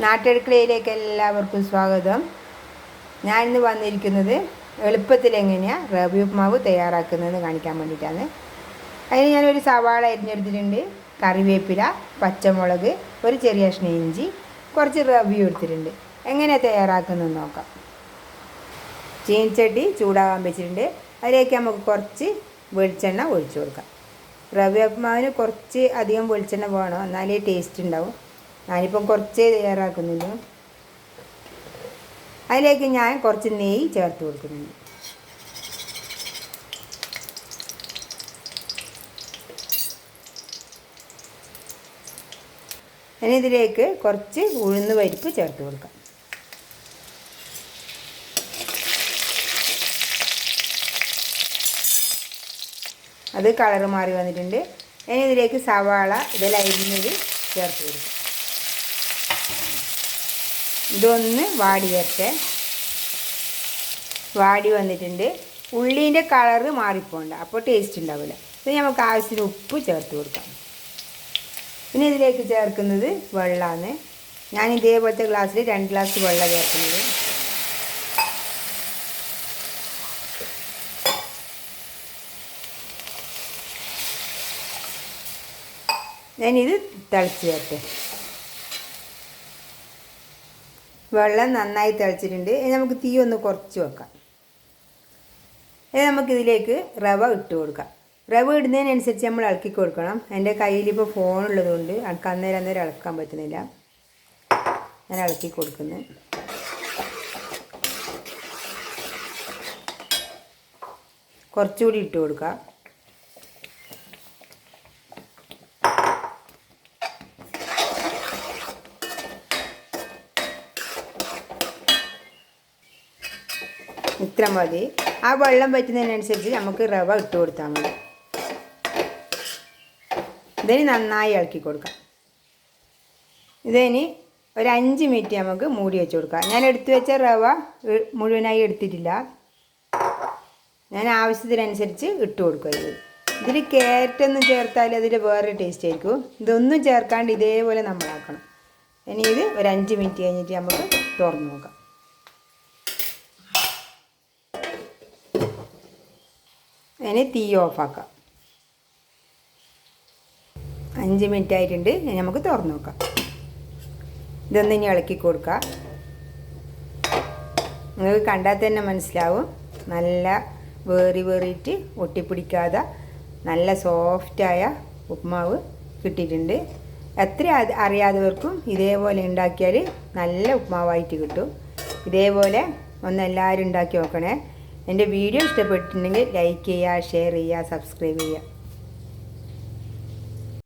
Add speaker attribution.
Speaker 1: നാട്ടടുക്കളയിലേക്ക് എല്ലാവർക്കും സ്വാഗതം. ഞാനിന്ന് വന്നിരിക്കുന്നത് എളുപ്പത്തിൽ എങ്ങനെയാണ് റവ ഉപ്മാവ് തയ്യാറാക്കുന്നതെന്ന് കാണിക്കാൻ വേണ്ടിയിട്ടാണ്. അതിന് ഞാനൊരു സവാള അരിഞ്ഞെടുത്തിട്ടുണ്ട്, കറിവേപ്പില, പച്ചമുളക്, ഒരു ചെറിയ കഷ്ണം ഇഞ്ചി, കുറച്ച് റവയും എടുത്തിട്ടുണ്ട്. എങ്ങനെയാണ് തയ്യാറാക്കുന്നതെന്ന് നോക്കാം. ചീനച്ചട്ടി ചൂടാകാൻ വെച്ചിട്ടുണ്ട്. അതിലേക്ക് നമുക്ക് കുറച്ച് വെളിച്ചെണ്ണ ഒഴിച്ചു കൊടുക്കാം. റവ ഉപ്മാവിന് കുറച്ച് അധികം വെളിച്ചെണ്ണ വേണം, എന്നാലേ ടേസ്റ്റ് ഉണ്ടാവും. ഞാനിപ്പം കുറച്ചേ തയ്യാറാക്കുന്നുള്ളൂ. അതിലേക്ക് ഞാൻ കുറച്ച് നെയ്യ് ചേർത്ത് കൊടുക്കുന്നുണ്ട്. ഇനി ഇതിലേക്ക് കുറച്ച് ഉഴുന്ന് പരിപ്പ് ചേർത്ത് കൊടുക്കാം. അത് കളറ് മാറി വന്നിട്ടുണ്ട്. ഇനി ഇതിലേക്ക് സവാള ഇതെല്ലാം അരിഞ്ഞത് ചേർത്ത് കൊടുക്കാം. ഇതൊന്ന് വാടി വരട്ടെ. വാടി വന്നിട്ടുണ്ട്. ഉള്ളീൻ്റെ കളറ് മാറിപ്പോണ്ട, അപ്പോൾ ടേസ്റ്റ് ഉണ്ടാവില്ല. ഇത് നമുക്ക് ആവശ്യത്തിന് ഉപ്പ് ചേർത്ത് കൊടുക്കാം. പിന്നെ ഇതിലേക്ക് ചേർക്കുന്നത് വെള്ളമാണ്. ഞാൻ ഇതേപോലത്തെ ഗ്ലാസ്സിൽ 2 ഗ്ലാസ് വെള്ളം ചേർക്കുന്നത്. ഞാനിത് തിളച്ച് വരട്ടെ. വെള്ളം നന്നായി തിളച്ചിട്ടുണ്ട്. ഇനി നമുക്ക് തീ ഒന്ന് കുറച്ച് വെക്കാം. ഇനി നമുക്കിതിലേക്ക് റവ ഇട്ട് കൊടുക്കാം. റവ ഇടുന്നതിനനുസരിച്ച് നമ്മൾ ഇളക്കി കൊടുക്കണം. എൻ്റെ കയ്യിലിപ്പോൾ ഫോണുള്ളതുകൊണ്ട് എനിക്ക് അന്നേരം ഇളക്കാൻ പറ്റുന്നില്ല. ഞാൻ ഇളക്കി കൊടുക്കുന്നു. കുറച്ചുകൂടി ഇട്ട് കൊടുക്കാം. ഇത്ര മതി. ആ വെള്ളം വറ്റുന്നതിനനുസരിച്ച് നമുക്ക് റവ ഇട്ട് കൊടുത്താൽ മതി. ഇതിന് നന്നായി ഇളക്കി കൊടുക്കാം. ഇതിന് ഒരു 5 മിനിറ്റ് നമുക്ക് മൂടി വെച്ച് കൊടുക്കാം. ഞാൻ എടുത്തു വെച്ച റവ മുഴുവനായി എടുത്തിട്ടില്ല. ഞാൻ ആവശ്യത്തിനനുസരിച്ച് ഇട്ട് കൊടുക്കുക. ഇതിൽ ക്യാരറ്റൊന്നും ചേർത്താൽ അതിൽ വേറൊരു ടേസ്റ്റ് ആയിരിക്കും. ഇതൊന്നും ചേർക്കാണ്ട് ഇതേപോലെ നമ്മളാക്കണം. ഇനി ഇത് ഒരു 5 മിനിറ്റ് കഴിഞ്ഞിട്ട് നമുക്ക് തുറന്ന് നോക്കാം. ഇനി തീ ഓഫാക്കാം. 5 മിനിറ്റ് ആയിട്ടുണ്ട്. ഇനി നമുക്ക് തുറന്ന് നോക്കാം. ഇതൊന്ന് ഇനി ഇളക്കി കൊടുക്കാം. നിങ്ങൾക്ക് കണ്ടാൽ തന്നെ മനസ്സിലാവും, നല്ല വേറിയിട്ട് ഒട്ടിപ്പിടിക്കാതെ നല്ല സോഫ്റ്റായ ഉപ്മാവ് കിട്ടിയിട്ടുണ്ട്. എത്ര അറിയാത്തവർക്കും ഇതേപോലെ ഉണ്ടാക്കിയാൽ നല്ല ഉപ്മാവായിട്ട് കിട്ടും. ഇതേപോലെ ഒന്ന് എല്ലാവരും ഉണ്ടാക്കി നോക്കണേ. എൻ്റെ വീഡിയോ ഇഷ്ടപ്പെട്ടിട്ടുണ്ടെങ്കിൽ ലൈക്ക് ചെയ്യുക, ഷെയർ ചെയ്യുക, സബ്സ്ക്രൈബ് ചെയ്യുക.